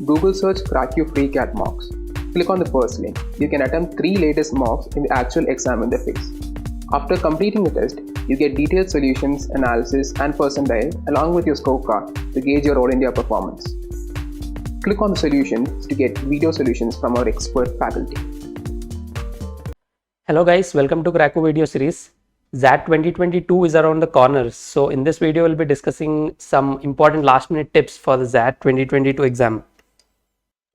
Google search CrackU free CAT mocks. Click on the first link. You can attempt 3 latest mocks in the actual exam interface. After completing the test, you get detailed solutions, analysis, and percentile along with your scorecard to gauge your All India performance. Click on the solutions to get video solutions from our expert faculty. Hello guys, welcome to CrackU video series. XAT 2022 is around the corner. So in this video, we'll be discussing some important last minute tips for the XAT 2022 exam.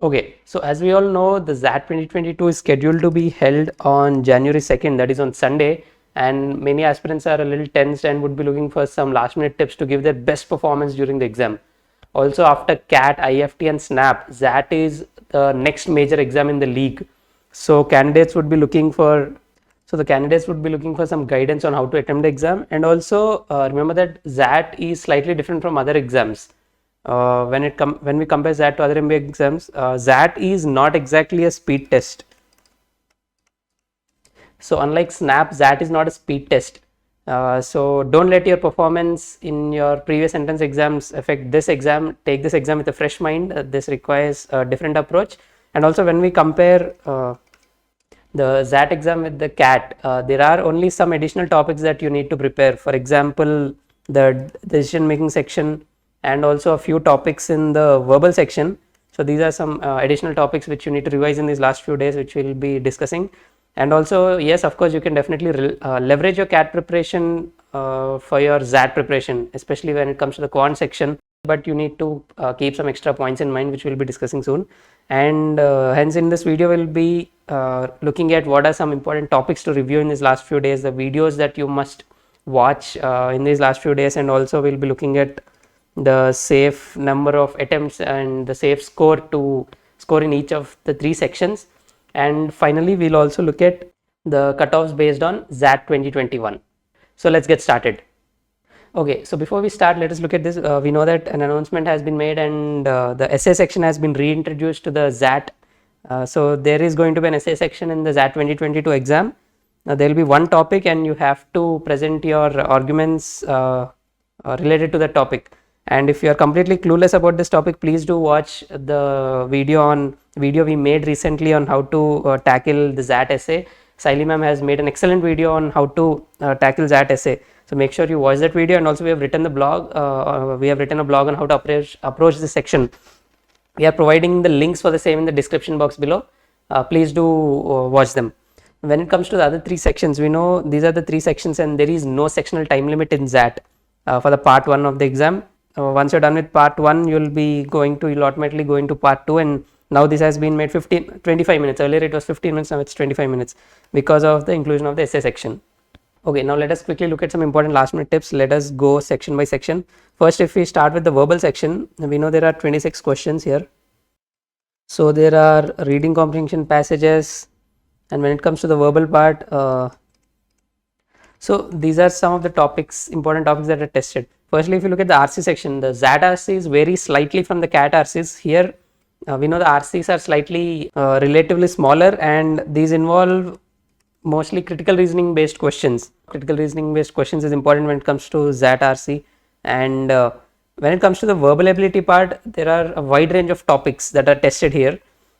Okay, so as we all know, the XAT 2022 is scheduled to be held on January 2nd, that is on Sunday. And many aspirants are a little tensed and would be looking for some last minute tips to give their best performance during the exam. Also, after CAT, IFT and SNAP, XAT is the next major exam in the league. So candidates would be looking for some guidance on how to attempt the exam. And also remember that XAT is slightly different from other exams. When we compare XAT to other MBA exams, XAT is not exactly a speed test. So unlike SNAP, XAT is not a speed test. So don't let your performance in your previous entrance exams affect this exam. Take this exam with a fresh mind. This requires a different approach. And also when we compare the XAT exam with the CAT, there are only some additional topics that you need to prepare. For example, the decision making section and also a few topics in the verbal section. So these are some additional topics which you need to revise in these last few days, which we'll be discussing. And also, yes, of course, you can definitely leverage your CAT preparation for your XAT preparation, especially when it comes to the quant section. But you need to keep some extra points in mind, which we'll be discussing soon. And hence, in this video, we'll be looking at what are some important topics to review in these last few days, the videos that you must watch in these last few days, and also we'll be looking at the safe number of attempts and the safe score to score in each of the 3 sections. And finally, we'll also look at the cutoffs based on XAT 2021. So let's get started. Okay, so before we start, let us look at this. We know that an announcement has been made and the essay section has been reintroduced to the XAT. So there is going to be an essay section in the XAT 2022 exam. There will be one topic and you have to present your arguments related to the topic. And if you are completely clueless about this topic, please do watch the video we made recently on how to tackle the XAT essay. Saili ma'am has made an excellent video on how to tackle XAT essay. So make sure you watch that video, and also we have written a blog on how to approach this section. We are providing the links for the same in the description box below. Please do watch them. When it comes to the other 3 sections, we know these are the 3 sections and there is no sectional time limit in XAT for the part 1 of the exam. Once you're done with part 1, you'll automatically go into part 2, and now this has been made 25 minutes. Earlier it was 15 minutes, now it's 25 minutes because of the inclusion of the essay section. Okay, now let us quickly look at some important last minute tips. Let us go section by section. First, if we start with the verbal section, we know there are 26 questions here. So there are reading comprehension passages, and when it comes to the verbal part, so these are some of the important topics that are tested. Firstly, if you look at the RC section, the XAT RCs vary slightly from the CAT RCs. Here, we know the RCs are slightly relatively smaller, and these involve mostly critical reasoning based questions. Critical reasoning based questions is important when it comes to XAT RC. And when it comes to the verbal ability part, there are a wide range of topics that are tested here.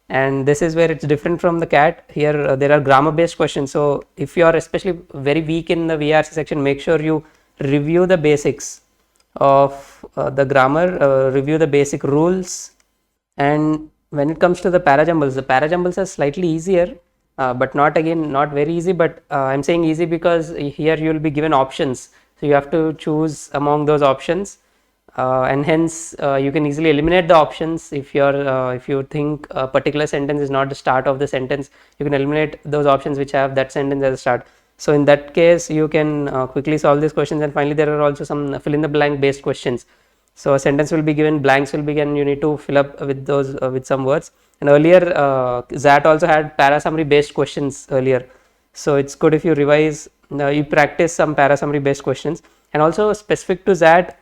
And this is where it's different from the CAT. Here there are grammar based questions. So if you are especially very weak in the VRC section, make sure you review the basics of the grammar, review the basic rules. And when it comes to the parajumbles are slightly easier, but not very easy, but I'm saying easy because here you will be given options. So you have to choose among those options. And hence you can easily eliminate the options. If you think a particular sentence is not the start of the sentence, you can eliminate those options which have that sentence as a start. So in that case, you can quickly solve these questions. And finally, there are also some fill in the blank based questions. So a sentence will be given, blanks will be given, you need to fill up with those with some words. And earlier XAT also had para summary based questions earlier. So it's good if you revise, you practice some para summary based questions. And also specific to XAT,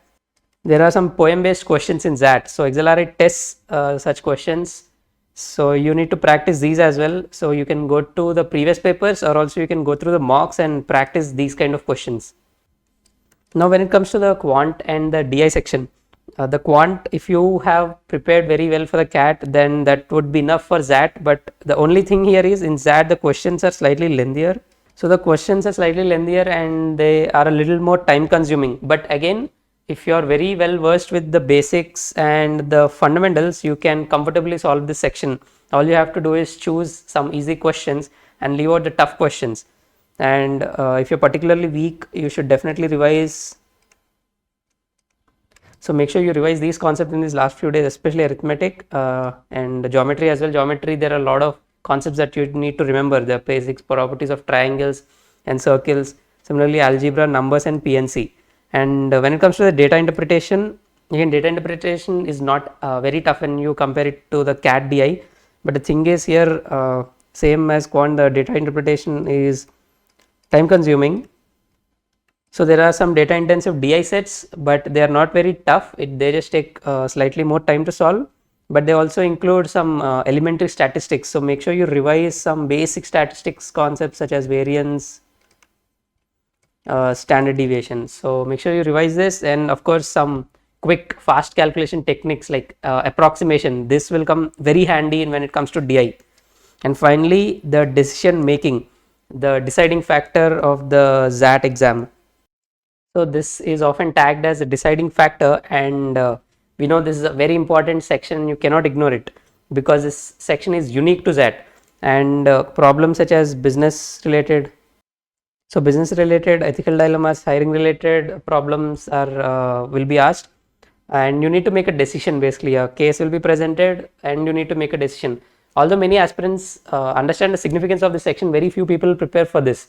there are some poem based questions in XAT. So XLRI tests such questions. So you need to practice these as well. So you can go to the previous papers, or also you can go through the mocks and practice these kind of questions. Now when it comes to the quant and the DI section, The quant, if you have prepared very well for the CAT, then that would be enough for ZAT. But the only thing here is in ZAT, the questions are slightly lengthier. So the questions are slightly lengthier and they are a little more time consuming. But again, if you are very well versed with the basics and the fundamentals, you can comfortably solve this section. All you have to do is choose some easy questions and leave out the tough questions. And if you're particularly weak, you should definitely revise. So make sure you revise these concepts in these last few days, especially arithmetic and geometry as well. Geometry, there are a lot of concepts that you need to remember, the basics, properties of triangles and circles. Similarly, algebra, numbers and PNC. And when it comes to the data interpretation, again, data interpretation is not very tough when you compare it to the CAT DI. But the thing is here, same as quant, the data interpretation is time consuming. So there are some data intensive DI sets, but they are not very tough. They just take slightly more time to solve, but they also include some elementary statistics. So make sure you revise some basic statistics concepts such as variance, standard deviation. So make sure you revise this, and of course some quick fast calculation techniques like approximation. This will come very handy when it comes to DI. And finally, the decision making, the deciding factor of the ZAT exam. So this is often tagged as a deciding factor, and we know this is a very important section. You cannot ignore it because this section is unique to ZAT, and problems such as business related, ethical dilemmas, hiring related problems are will be asked, and you need to make a decision. Basically, a case will be presented and you need to make a decision. Although many aspirants understand the significance of this section, very few people prepare for this,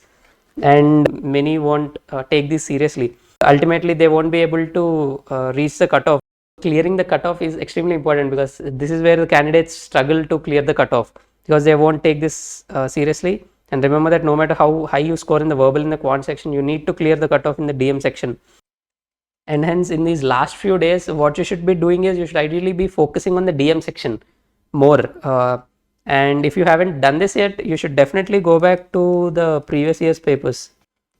and many won't take this seriously. Ultimately, they won't be able to reach the cutoff. Clearing the cutoff is extremely important because this is where the candidates struggle to clear the cutoff because they won't take this seriously. And remember that no matter how high you score in the verbal in the quant section, you need to clear the cutoff in the DM section. And hence, in these last few days, what you should be doing is you should ideally be focusing on the DM section more. And if you haven't done this yet, you should definitely go back to the previous year's papers.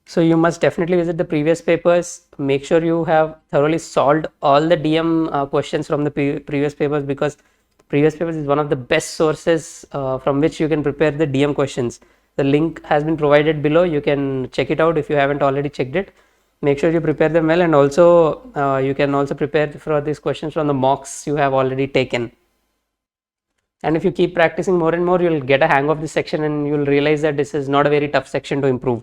So you must definitely visit the previous papers. Make sure you have thoroughly solved all the DM questions from the previous papers, because previous papers is one of the best sources from which you can prepare the DM questions. The link has been provided below. You can check it out if you haven't already checked it. Make sure you prepare them well, and also you can also prepare for these questions from the mocks you have already taken. And if you keep practicing more and more, you'll get a hang of this section and you'll realize that this is not a very tough section to improve.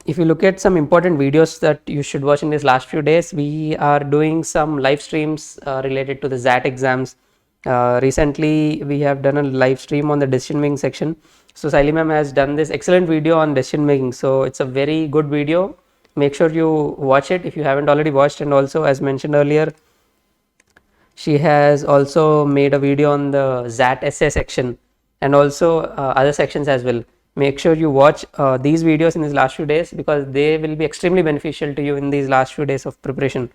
If you look at some important videos that you should watch in these last few days, we are doing some live streams related to the ZAT exams. Recently, we have done a live stream on the decision making section. So Saili ma'am has done this excellent video on decision making. So it's a very good video. Make sure you watch it if you haven't already watched. And also, as mentioned earlier, she has also made a video on the ZAT essay section and also other sections as well. Make sure you watch these videos in these last few days because they will be extremely beneficial to you in these last few days of preparation.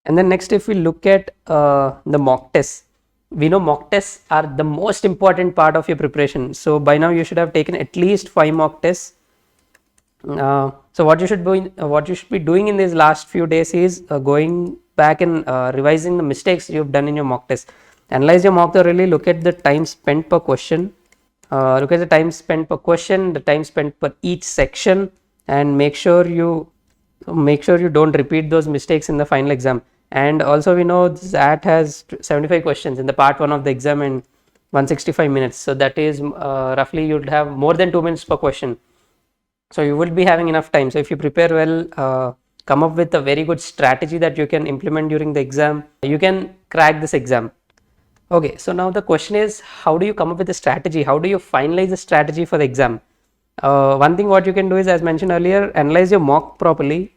And then next, if we look at the mock tests, we know mock tests are the most important part of your preparation. So by now you should have taken at least 5 mock tests. So what you should be doing in these last few days is going back and revising the mistakes you've done in your mock test. Analyze your mock thoroughly. Look at the time spent per question. Look at the time spent per question, the time spent per each section, and make sure you don't repeat those mistakes in the final exam. And also, we know ZAT has 75 questions in the part 1 of the exam and 165 minutes. So that is roughly you'd have more than 2 minutes per question. So you will be having enough time. So if you prepare well, come up with a very good strategy that you can implement during the exam, you can crack this exam. Okay, so now the question is, how do you come up with a strategy? How do you finalize the strategy for the exam? One thing what you can do is, as mentioned earlier, analyze your mock properly,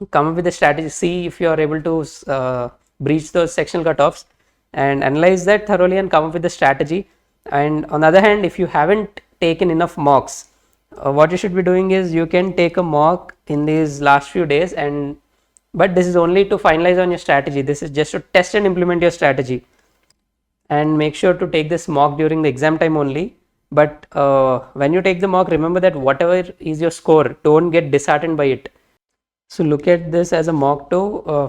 come up with a strategy, see if you are able to breach those sectional cutoffs, and analyze that thoroughly and come up with a strategy. And on the other hand, if you haven't taken enough mocks, what you should be doing is you can take a mock in these last few days, but this is only to finalize on your strategy. This is just to test and implement your strategy. And make sure to take this mock during the exam time only. But when you take the mock, remember that whatever is your score, don't get disheartened by it. So look at this as a mock to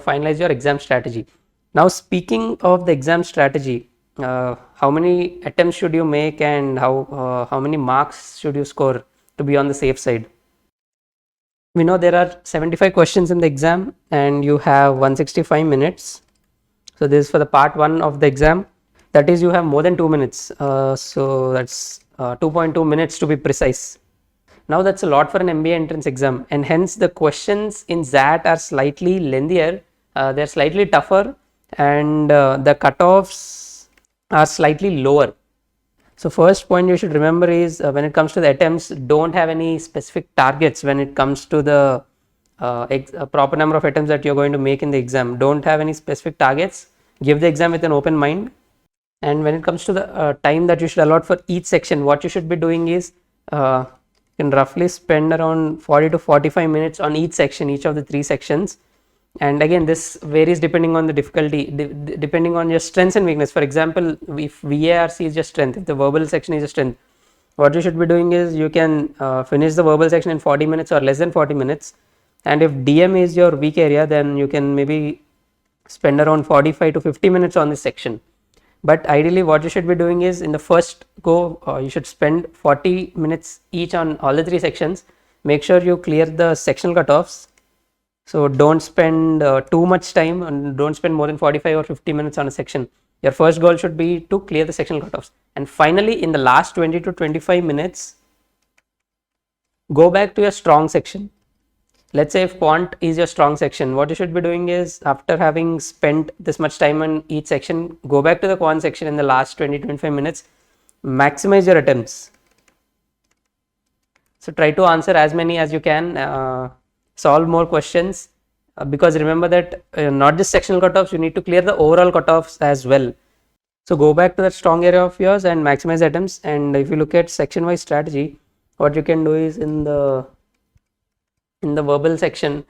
finalize your exam strategy. Now, speaking of the exam strategy, how many attempts should you make, and how many marks should you score to be on the safe side? We know there are 75 questions in the exam and you have 165 minutes. So this is for the part 1 of the exam. That is, you have more than 2 minutes. So that's 2.2 minutes to be precise. Now that's a lot for an MBA entrance exam, and hence the questions in that are slightly lengthier, they're slightly tougher, and the cutoffs are slightly lower. So first point you should remember is when it comes to the attempts, don't have any specific targets when it comes to the proper number of attempts that you're going to make in the exam. Don't have any specific targets. Give the exam with an open mind. And when it comes to the time that you should allot for each section, what you should be doing is you can roughly spend around 40 to 45 minutes on each section, each of the 3 sections. And again, this varies depending on the difficulty, depending on your strengths and weakness. For example, if VARC is your strength, if the verbal section is your strength, what you should be doing is you can finish the verbal section in 40 minutes or less than 40 minutes. And if DM is your weak area, then you can maybe spend around 45 to 50 minutes on this section. But ideally, what you should be doing is in the first go, you should spend 40 minutes each on all the 3 sections. Make sure you clear the sectional cutoffs. So don't spend too much time, and don't spend more than 45 or 50 minutes on a section. Your first goal should be to clear the sectional cutoffs. And finally, in the last 20 to 25 minutes, go back to your strong section. Let's say if quant is your strong section, what you should be doing is, after having spent this much time on each section, go back to the quant section in the last 20-25 minutes, maximize your attempts. So try to answer as many as you can, solve more questions, because remember that not just sectional cutoffs, you need to clear the overall cutoffs as well. So go back to that strong area of yours and maximize attempts. And if you look at section wise strategy, what you can do is in the verbal section,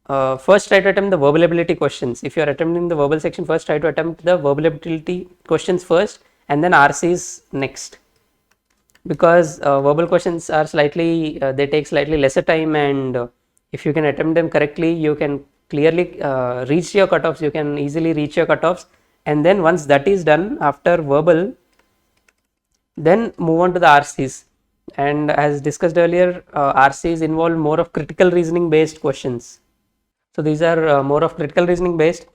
first try to attempt the verbal ability questions. If you are attempting the verbal section first, try to attempt the verbal ability questions first and then RCs next, because verbal questions are slightly they take slightly lesser time, and if you can attempt them correctly, you can clearly reach your cutoffs. You can easily reach your cutoffs, and then once that is done, after verbal, then move on to the RCs. And as discussed earlier, RCs involve more of critical reasoning based questions. So these are more of critical reasoning based.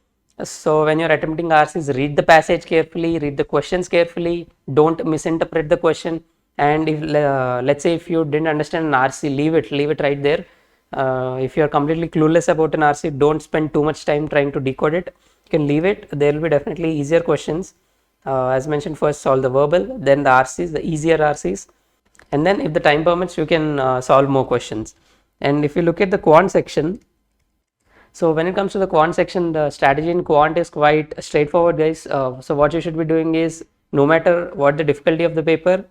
So when you're attempting RCs, read the passage carefully, read the questions carefully, don't misinterpret the question. And if let's say if you didn't understand an RC, leave it right there. If you're completely clueless about an RC, don't spend too much time trying to decode it. You can leave it. There will be definitely easier questions. As mentioned, first solve the verbal, then the RCs, the easier RCs, and then if the time permits, you can solve more questions. And if you look at the quant section, so when it comes to the quant section, the strategy in quant is quite straightforward, guys. So what you should be doing is, no matter what the difficulty of the paper,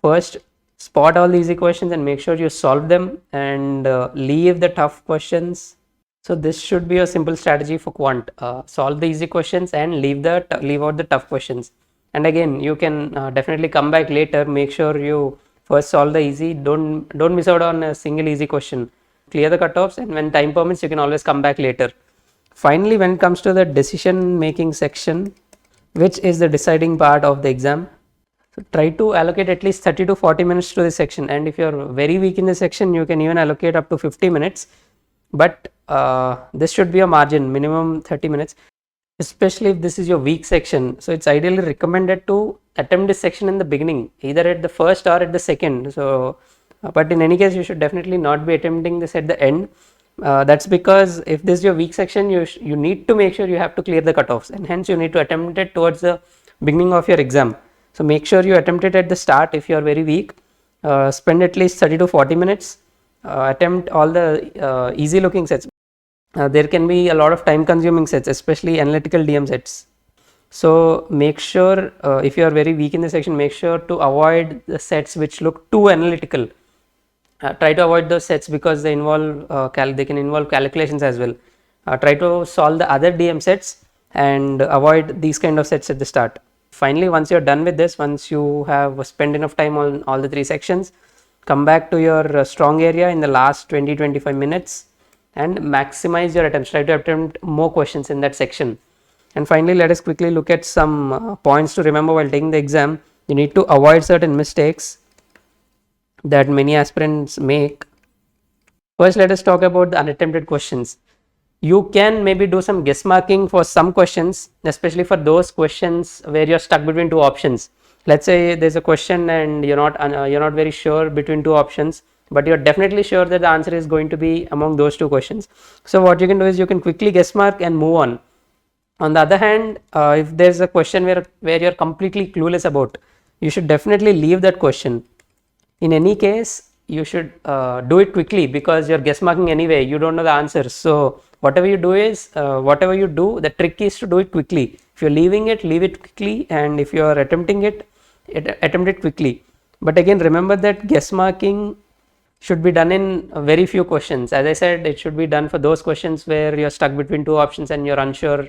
first spot all the easy questions and make sure you solve them, and leave the tough questions. So this should be a simple strategy for quant. Solve the easy questions and leave out the tough questions. And again, you can definitely come back later. Make sure you first solve the easy. Don't miss out on a single easy question. Clear the cutoffs, and when time permits, you can always come back later. Finally, when it comes to the decision making section, which is the deciding part of the exam, so try to allocate at least 30 to 40 minutes to this section. And if you're very weak in this section, you can even allocate up to 50 minutes. But this should be a margin, minimum 30 minutes, especially if this is your weak section. So it's ideally recommended to attempt this section in the beginning, either at the first or at the second. So but in any case, you should definitely not be attempting this at the end. That's because if this is your weak section, you need to make sure you have to clear the cutoffs, and hence you need to attempt it towards the beginning of your exam. So make sure you attempt it at the start if you are very weak. Spend at least 30 to 40 minutes. Attempt all the easy looking sets. There can be a lot of time consuming sets, especially analytical DM sets. So make sure if you are very weak in the section, make sure to avoid the sets which look too analytical. Try to avoid those sets because they involve they can involve calculations as well. Try to solve the other DM sets and avoid these kind of sets at the start. Finally, once you're done with this, once you have spent enough time on all the 3 sections, come back to your strong area in the last 20-25 minutes and maximize your attempts. Try to attempt more questions in that section. And finally, let us quickly look at some points to remember while taking the exam. You need to avoid certain mistakes that many aspirants make. First, let us talk about the unattempted questions. You can maybe do some guess marking for some questions, especially for those questions where you're stuck between two options. Let's say there's a question and you're not very sure between two options, but you're definitely sure that the answer is going to be among those two questions. So what you can do is you can quickly guess mark and move on. On the other hand, if there's a question where you're completely clueless about, you should definitely leave that question. In any case, you should do it quickly, because you're guess marking anyway, you don't know the answer. So whatever you do, the trick is to do it quickly. If you're leaving it, leave it quickly, and if you're attempting it, attempt it quickly. But again, remember that guess marking should be done in very few questions. As I said, it should be done for those questions where you're stuck between two options and you're unsure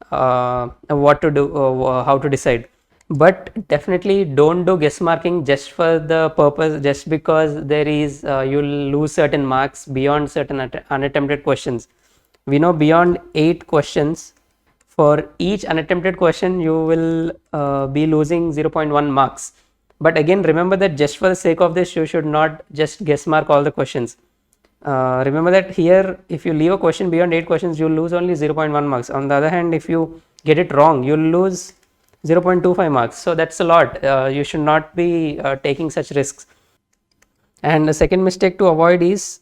what to do, how to decide. But definitely don't do guess marking just for the purpose, just because there is you'll lose certain marks beyond certain unattempted questions. We know beyond 8 questions, for each unattempted question you will be losing 0.1 marks. But again, remember that just for the sake of this, you should not just guess mark all the questions. Remember that here, if you leave a question beyond 8 questions, you'll lose only 0.1 marks. On the other hand, if you get it wrong, you'll lose 0.25 marks. So that's a lot. You should not be taking such risks. And the second mistake to avoid is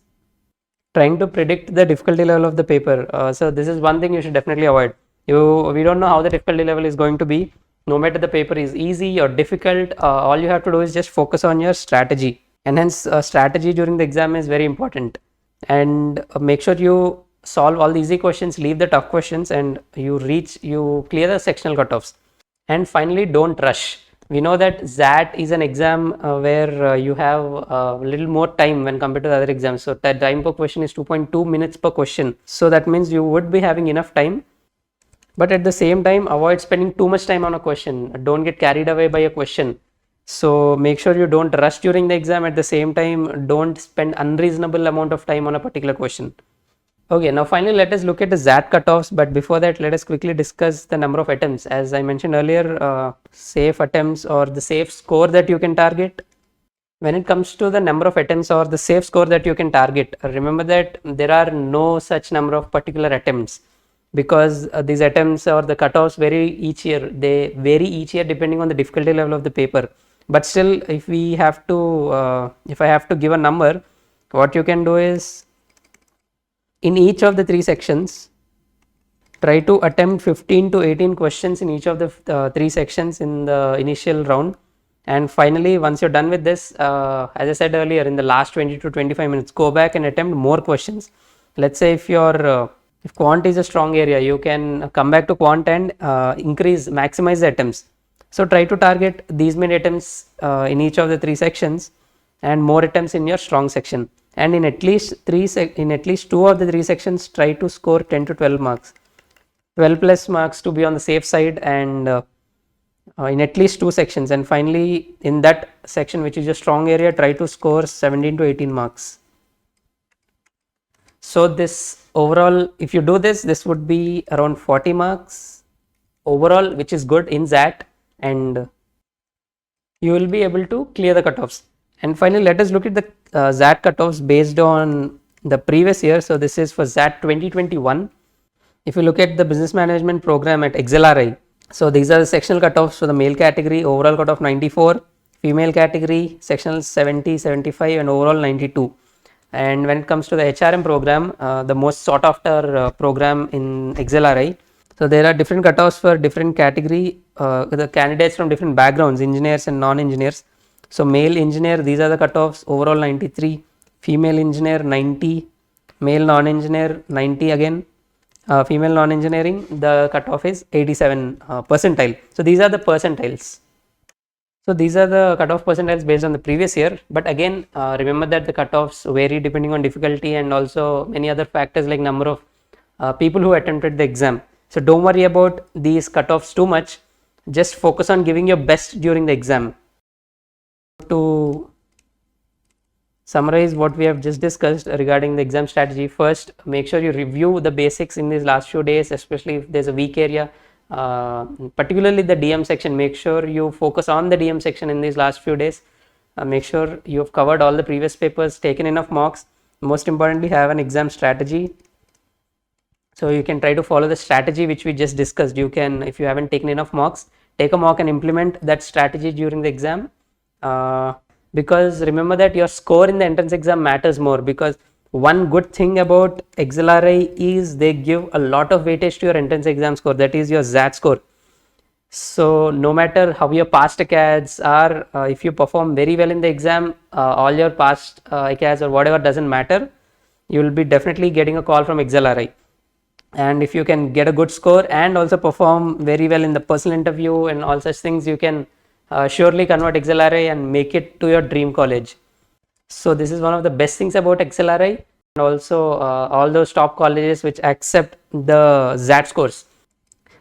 trying to predict the difficulty level of the paper. So this is one thing you should definitely avoid. We don't know how the difficulty level is going to be. No matter the paper is easy or difficult, all you have to do is just focus on your strategy. And hence, strategy during the exam is very important. And make sure you solve all the easy questions, leave the tough questions, and you clear the sectional cutoffs. And finally, don't rush. We know that XAT is an exam where you have a little more time when compared to the other exams. So that time per question is 2.2 minutes per question. So that means you would be having enough time. But at the same time, avoid spending too much time on a question. Don't get carried away by a question. So make sure you don't rush during the exam. At the same time, don't spend unreasonable amount of time on a particular question. Okay, now finally let us look at the XAT cutoffs, but before that let us quickly discuss the number of attempts. As I mentioned earlier, safe attempts or the safe score that you can target. When it comes to the number of attempts or the safe score that you can target, remember that there are no such number of particular attempts, because these attempts or the cutoffs vary each year. They vary each year depending on the difficulty level of the paper. But still, if I have to give a number, what you can do is, in each of the 3 sections, try to attempt 15 to 18 questions in each of the 3 sections in the initial round. And finally, once you're done with this, as I said earlier, in the last 20 to 25 minutes, go back and attempt more questions. Let's say if quant is a strong area, you can come back to quant and maximize the attempts. So try to target these many attempts in each of the 3 sections and more attempts in your strong section. And in at least 2 of the 3 sections, try to score 10 to 12 marks. 12 plus marks to be on the safe side, and in at least 2 sections. And finally, in that section which is a strong area, try to score 17 to 18 marks. So this overall, if you do this would be around 40 marks overall, which is good in XAT, and you will be able to clear the cutoffs. And finally, let us look at the XAT cutoffs based on the previous year. So this is for XAT 2021. If you look at the business management program at XLRI, so these are the sectional cutoffs for the male category. Overall cutoff 94, female category sectional 70, 75, and overall 92. And when it comes to the HRM program, the most sought after program in XLRI, so there are different cutoffs for different category, the candidates from different backgrounds, engineers and non-engineers. So male engineer, these are the cutoffs, overall 93, female engineer 90, male non-engineer 90 again, female non-engineering, the cutoff is 87 percentile. So these are the percentiles. So these are the cutoff percentiles based on the previous year. But again, remember that the cutoffs vary depending on difficulty and also many other factors like number of people who attempted the exam. So don't worry about these cutoffs too much. Just focus on giving your best during the exam. To summarize what we have just discussed regarding the exam strategy. First, make sure you review the basics in these last few days, especially if there's a weak area, particularly the DM section. Make sure you focus on the DM section in these last few days. Make sure you have covered all the previous papers, taken enough mocks. Most importantly, have an exam strategy. So you can try to follow the strategy which we just discussed. You can, if you haven't taken enough mocks, take a mock and implement that strategy during the exam. Because remember that your score in the entrance exam matters more, because one good thing about XLRI is they give a lot of weightage to your entrance exam score, that is your XAT score. So no matter how your past ACADS are, if you perform very well in the exam, all your past ACADS or whatever doesn't matter, you will be definitely getting a call from XLRI. And if you can get a good score and also perform very well in the personal interview and all such things, you can surely convert XLRI and make it to your dream college. So this is one of the best things about XLRI, and also all those top colleges which accept the XAT scores.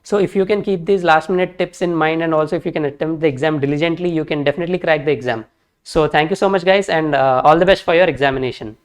So if you can keep these last minute tips in mind, and also if you can attempt the exam diligently, you can definitely crack the exam. So thank you so much guys, and all the best for your examination.